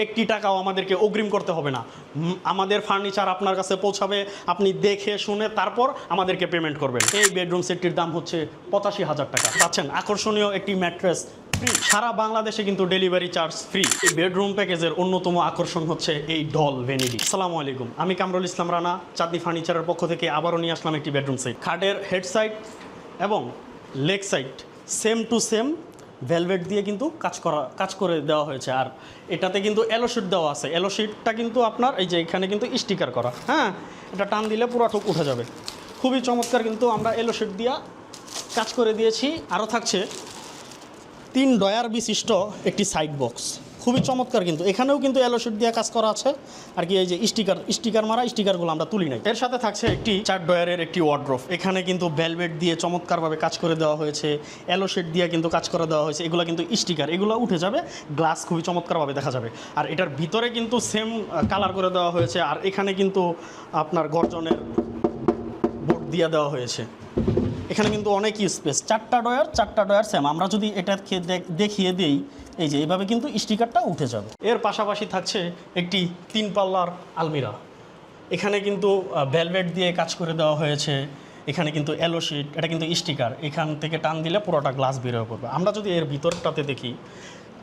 একটি টাকাও আমাদেরকে অগ্রিম করতে হবে না। আমাদের ফার্নিচার আপনার কাছে পৌঁছাবে, আপনি দেখে শুনে তারপর আমাদেরকে পেমেন্ট করবেন। এই বেডরুম সেটটির দাম হচ্ছে ৮৫,০০০ টাকা। পাচ্ছেন আকর্ষণীয় একটি ম্যাট্রেস ফ্রি। সারা বাংলাদেশে কিন্তু ডেলিভারি চার্জ ফ্রি। এই বেডরুম প্যাকেজের অন্যতম আকর্ষণ হচ্ছে এই ডল ভ্যানিটি। আসসালামু আলাইকুম, আমি কামরুল ইসলাম রানা, চাঁদনি ফার্নিচারের পক্ষ থেকে আবারও নিয়ে আসলাম একটি বেডরুম সেট। খাটের হেড সাইড এবং leg side same to same velvet দিয়ে কিন্তু কাজ করে দেওয়া হয়েছে। আর এটাতে কিন্তু এলো শিট দেওয়া আছে। এলো শিটটা কিন্তু আপনার এই যে এখানে কিন্তু স্টিকার করা, হ্যাঁ, এটা টান দিলে পুরো ঠোক উঠে যাবে। খুবই চমৎকার কিন্তু আমরা এলো শিট দিয়ে কাজ করে দিয়েছি। আরও থাকছে 3 ডয়ার বিশিষ্ট একটি সাইড বক্স, খুবই চমৎকার। কিন্তু এখানেও কিন্তু এলো শিট দিয়ে কাজ করা আছে। আর কি এই যে স্টিকার মারা স্টিকারগুলো আমরা তুলি নাই। এর সাথে থাকছে একটি 4 ডয়ারের একটি ওয়ার্ড্রোব। এখানে কিন্তু ভেলভেট দিয়ে চমৎকারভাবে কাজ করে দেওয়া হয়েছে, এলো শিট দিয়ে কিন্তু কাজ করে দেওয়া হয়েছে। এগুলো কিন্তু স্টিকার, এগুলো উঠে যাবে, গ্লাস খুবই চমৎকারভাবে দেখা যাবে। আর এটার ভিতরে কিন্তু সেম কালার করে দেওয়া হয়েছে। আর এখানে কিন্তু আপনার গর্জনের বোর্ড দিয়ে দেওয়া হয়েছে। এখানে কিন্তু অনেকই স্পেস, 4টা ডয়ার সেম। আমরা যদি এটা দেখিয়ে দিই, এই যে এইভাবে কিন্তু স্টিকারটা উঠে যাবে। এর পাশাপাশি থাকছে একটি 3 পাল্লার আলমিরা। এখানে কিন্তু ভেলভেট দিয়ে কাজ করে দেওয়া হয়েছে। এখানে কিন্তু এলো শিট, এটা কিন্তু স্টিকার, এখান থেকে টান দিলে পুরোটা গ্লাস বের হয়ে পড়বে। আমরা যদি এর ভিতরটাতে দেখি,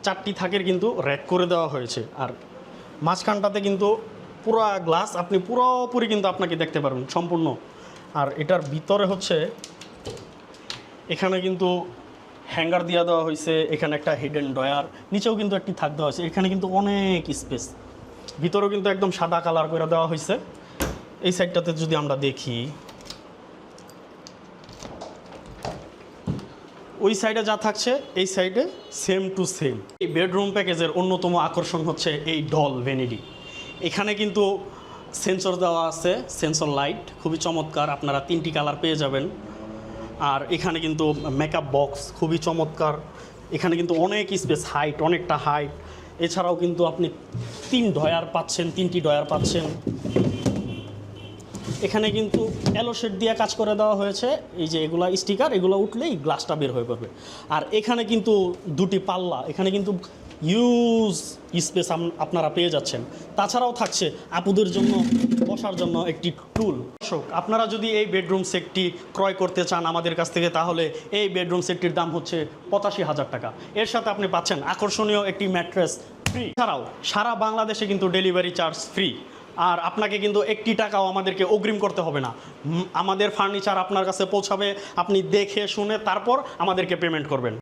4টি থাকের কিন্তু র্যাক করে দেওয়া হয়েছে। আর মাঝখানটাতে কিন্তু পুরো গ্লাস আপনি পুরোপুরি কিন্তু আপনাকে দেখতে পারবেন সম্পূর্ণ। আর এটার ভিতরে হচ্ছে এখানে কিন্তু হ্যাঙ্গার দিয়ে দেওয়া হয়েছে। এখানে একটা হিডেন ডয়ার, নিচেও কিন্তু একটি থাক দেওয়া হয়েছে। এখানে কিন্তু অনেক স্পেস, ভিতরেও কিন্তু একদম সাদা কালার করে দেওয়া হয়েছে। এই সাইডটাতে যদি আমরা দেখি, ওই সাইডে যা থাকছে এই সাইডে সেম টু সেম। এই বেডরুম প্যাকেজের অন্যতম আকর্ষণ হচ্ছে এই ডল ভ্যানিটি। এখানে কিন্তু সেন্সর দেওয়া আছে, সেন্সর লাইট খুবই চমৎকার। আপনারা 3টি কালার পেয়ে যাবেন। আর এখানে কিন্তু মেকআপ বক্স খুবই চমৎকার। এখানে কিন্তু অনেক স্পেস, অনেকটা হাইট। এছাড়াও কিন্তু আপনি 3 ডয়ার পাচ্ছেন, 3টি ডয়ার পাচ্ছেন। এখানে কিন্তু এলো শিট দিয়ে কাজ করে দেওয়া হয়েছে। এই যে এগুলা স্টিকার, এগুলো উঠলেই গ্লাসটা বের হয়ে পড়বে। আর এখানে কিন্তু 2টি পাল্লা, এখানে কিন্তু ইউজ স্পেস আপনারা পেয়ে যাচ্ছেন। তাছাড়াও থাকছে আপুদের জন্য বসার জন্য একটি টুল। দর্শক, আপনারা যদি এই বেডরুম সেটটি ক্রয় করতে চান আমাদের কাছ থেকে, তাহলে এই বেডরুম সেটটির দাম হচ্ছে ৮৫,০০০ টাকা। এর সাথে আপনি পাচ্ছেন আকর্ষণীয় একটি ম্যাট্রেস ফ্রি। এছাড়াও সারা বাংলাদেশে কিন্তু ডেলিভারি চার্জ ফ্রি। আর আপনাকে কিন্তু একটি টাকাও আমাদেরকে অগ্রিম করতে হবে না। আমাদের ফার্নিচার আপনার কাছে পৌঁছাবে, আপনি দেখে শুনে তারপর আমাদেরকে পেমেন্ট করবেন।